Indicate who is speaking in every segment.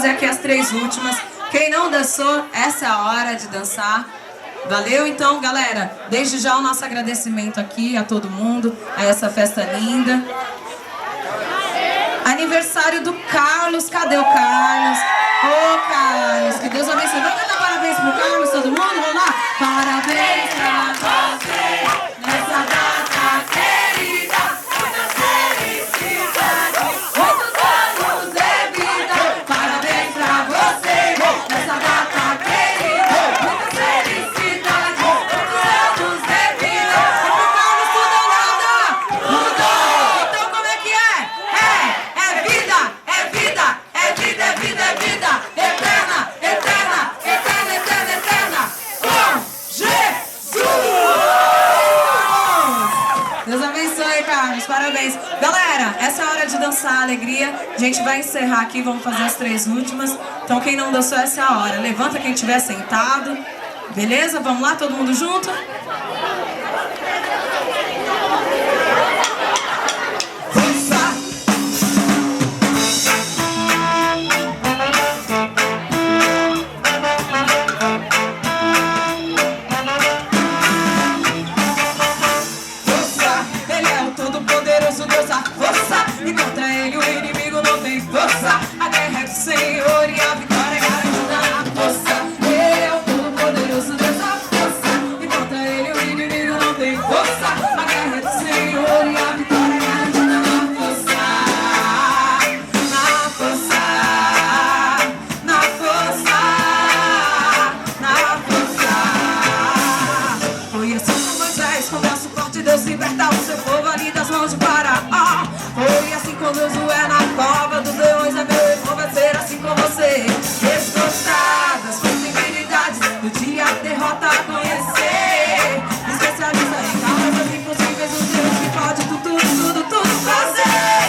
Speaker 1: fazer aqui as 3 últimas. Quem não dançou, essa é a hora de dançar. Valeu? Então, galera, desde já o nosso agradecimento aqui a todo mundo, a essa festa linda. Aniversário do Carlos. Cadê o Carlos? Ô, Carlos, que Deus abençoe. Vamos cantar parabéns pro Carlos, todo mundo? Vamos lá? Parabéns pra você nessa data querida, muita felicidade, muitos anos de vida. Parabéns pra você nessa data querida, muita felicidade, muitos anos de vida. E pro Carlos tudo ou nada? Mudou! Então como é que é? É vida, é vida, é vida, é vida, é vida. Eterna, eterna, eterna, eterna, eterna. Com Jesus! Deus abençoe, Carlos. Parabéns. Galera, essa é a hora de dançar, alegria. A gente vai encerrar aqui, vamos fazer as 3 últimas. Então quem não dançou, essa é a hora. Levanta quem estiver sentado. Beleza? Vamos lá, todo mundo junto? Senhor, e a vitória é garantida na força. Ele é o todo-poderoso Deus da força, e contra ele o inimigo não tem força. A guerra é do Senhor e a vitória é garantida na força. Na força, na força, na força. Foi assim com Moisés, com braço forte Deus libertava o seu povo ali das mãos de Faraó. Foi assim com Josué na cova dos leões, é meu irmão, vai ser assim com você. Esgotadas possibilidades do dia a derrota a conhecer. Especialista em causas impossíveis, o Deus que pode tudo fazer.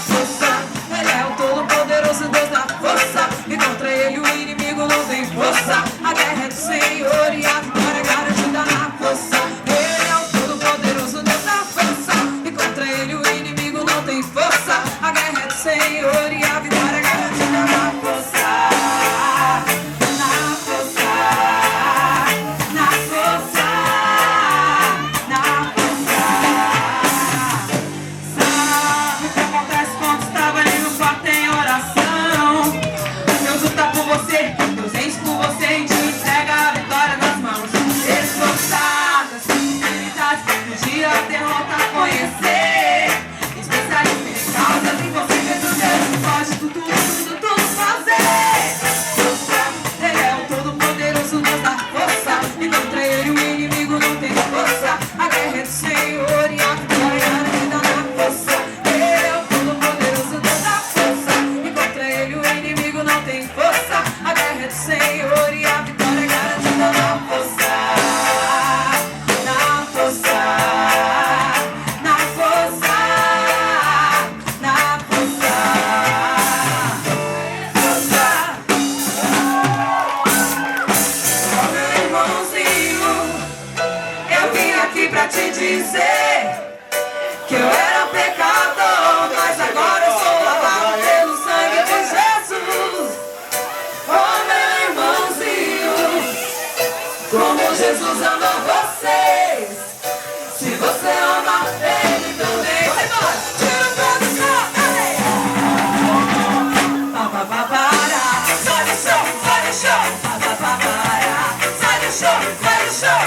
Speaker 1: Força, ele é o todo-poderoso Deus da força, e contra ele o inimigo não tem força. A guerra é do Senhor e a vitória é garantida na força. Ele é o todo-poderoso Deus da força, e contra ele o inimigo não tem força. A guerra é do Senhor e a vitória é garantida na força. Na força, na força, na força. Sabe o que acontece quando estava ali no quarto em oração? Deus luta por você, Deus vence por você e te entrega a vitória nas mãos. Esforçadas, possibilidades, no dia a derrota a conhecer. Especialista em causas impossíveis, o Deus que pode tudo fazer. Força, ele é o todo-poderoso Deus da força, e contra ele o inimigo não tem força. A guerra é do Senhor e a vitória é garantida na força. Ele é o todo-poderoso Deus da força, e contra ele o inimigo não tem força. A guerra é do Senhor e a vitória é garantida na força. Na força, na força, na força, força. Ó, meu irmãozinho, eu vim aqui pra te dizer que eu era pecador, mas agora eu sou lavado pelo sangue de Jesus. Oh, meu irmãozinho, como Jesus ama vocês. Se você ama ele também, vai embora, tira o pé do chão, sai do chão, sai do chão, sai do chão, sai do chão,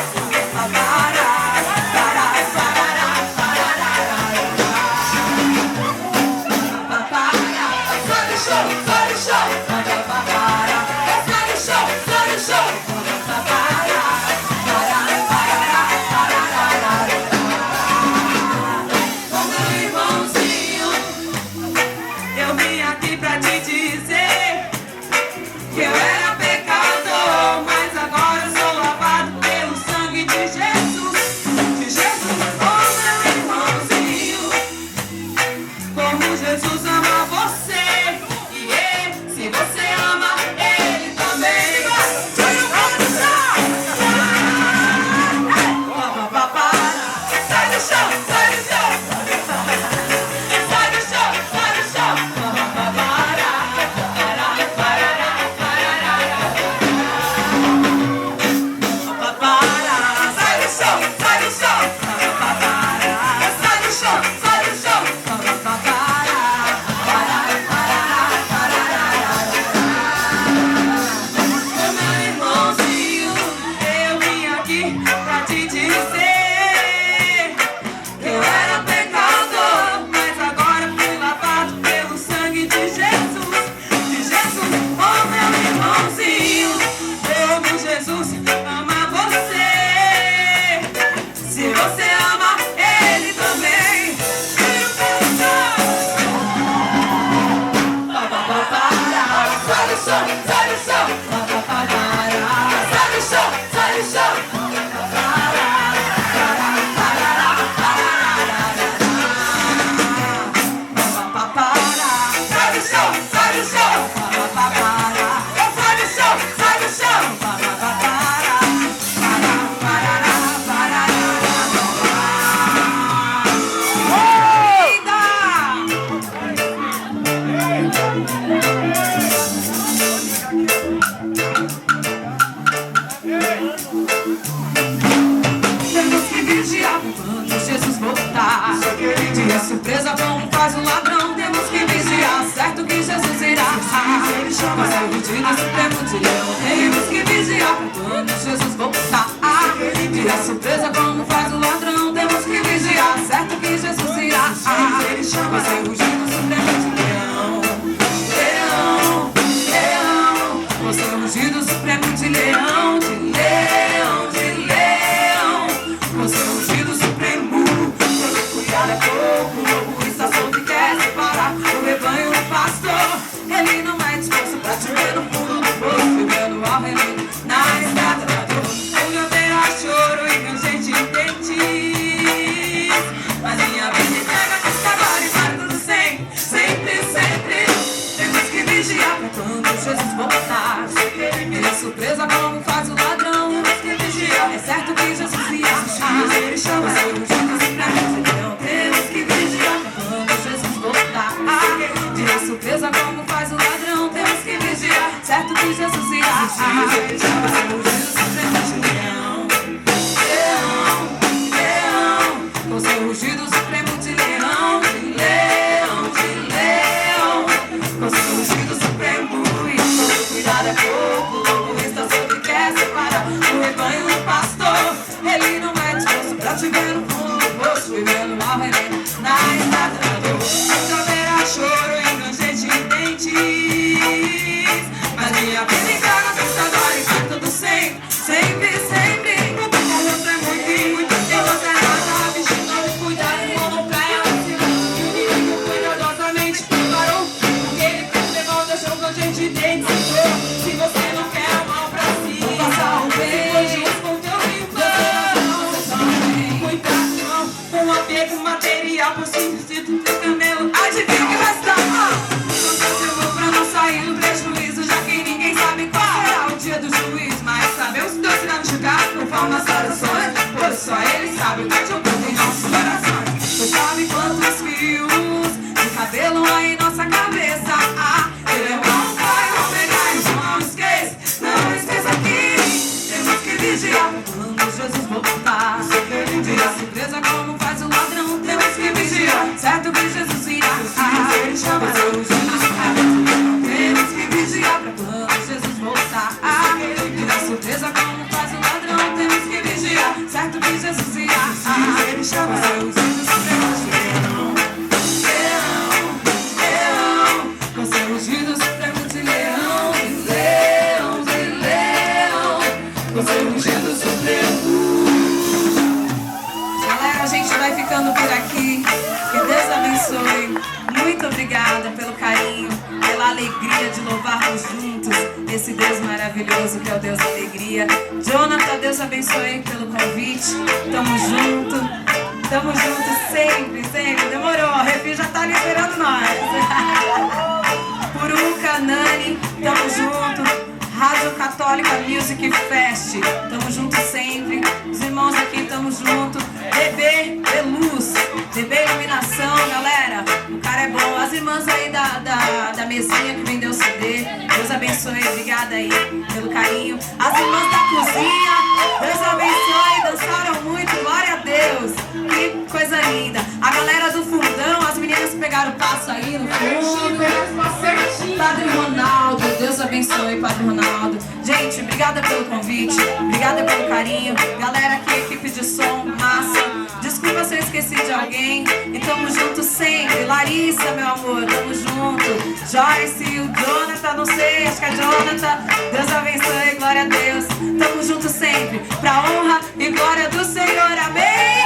Speaker 1: quando Jesus voltar. Dia surpresa como faz o ladrão, temos que vigiar, certo que Jesus irá. Mas é o dia supremo de leão, temos que vigiar quando Jesus voltar. Dia surpresa como faz o ladrão, temos que vigiar, certo que Jesus irá. Mas é o dia supremo de leão. Leão, leão, você é o ungido supremo de leão, de leão, de leão. Você é o ungido supremo, todo cuidado é pouco, o lobo está solto e quer separar o rebanho do pastor. Ele não é disposto pra te ver no fundo do poço, vivendo ao reino na estrada da dor. Onde haverá choro e ranger de dentes, mas minha vida entrega com trabalho e vai tudo sempre, sempre, sempre. Temos que vigiar pra quando Jesus voltar. Ele é surpresa como faz o ladrão, temos que vigiar, é certo que Jesus irá. Ele chama o ungido supremo de leão, temos que vigiar pra quando Jesus voltar. Ele é surpresa como faz o ladrão, temos que vigiar, certo que Jesus irá. Ele chama o ungido supremo de leão. Leão, leão, você é o ungido supremo de leão, de leão, de leão. Você é o ungido supremo e todo cuidado é pouco, o lobo está solto e quer separar o rebanho do pastor. Ele não é disposto pra te ver no fundo do poço, vivendo ao reino na estrada da dor. Onde haverá choro e ranger de dentes, mas minha vida entrega assustadora e vai tudo sempre, sempre, sempre. Com você é muito e muito, tem você nada, vestindo de cuidado, como pra ela ensinar. O inimigo cuidadosamente preparou, porque ele levou, deixou com gente dentro. Se você não quer o mal pra si, vou passar o bem, junto com teu irmão. Muita ação, com apego material, por simples do teu camelo. Adivinha o que vai estar? Eu vou pra não sair do prejuízo, já que ninguém sabe qual será o dia do juízo. Mas sabemos que Deus irá nos julgar conforme as orações, pois só Ele sabe o que te oculta em nossos corações. Pois sabe quantos fios de cabelo há em nossa cabeça. Ele é o Alfa e o Ômega, então não esqueça que temos que vigiar quando Jesus voltar. Dia surpresa como faz o ladrão, temos que vigiar, certo que Jesus irá. Ele chama o ungido supremo de leão, temos que vigiar pra quando Jesus voltar. Dia surpresa como faz o ladrão, temos que vigiar, certo que Jesus irá. Ele chama o ungido supremo de leão. Leão, leão, você é o ungido supremo de leão, de leão, de leão. Você é o ungido supremo. Galera, a gente vai ficando por aqui. Que Deus abençoe. Muito obrigada pelo carinho, pela alegria de louvarmos juntos esse Deus maravilhoso que é o Deus da alegria. Jonathan, Deus abençoe pelo convite. Tamo junto sempre, sempre. Demorou, a Revi já tá liberando nós. Puruca, Nani, tamo junto. Rádio Católica Music Fest, tamo junto sempre. Os irmãos aqui, tamo junto. DB Luz, DB Iluminação, galera, o cara é bom. As irmãs aí da mesinha que vendeu o CD, Deus abençoe, obrigada aí pelo carinho. As irmãs da cozinha, Deus abençoe, dançaram muito, glória a Deus. Que coisa linda. A galera do fundão, as meninas pegaram o passo aí no fundo. Padre Ronaldo, Deus abençoe, Padre Ronaldo. Gente, obrigada pelo convite, obrigada pelo carinho. Galera aqui, equipe de som, massa. Desculpa se eu esqueci de alguém. E tamo junto sempre. Larissa, meu amor, tamo junto. Joyce, o Jonathan, não sei, acho que é Jonathan. Deus abençoe, glória a Deus. Tamo junto sempre, pra honra e glória do Senhor, amém.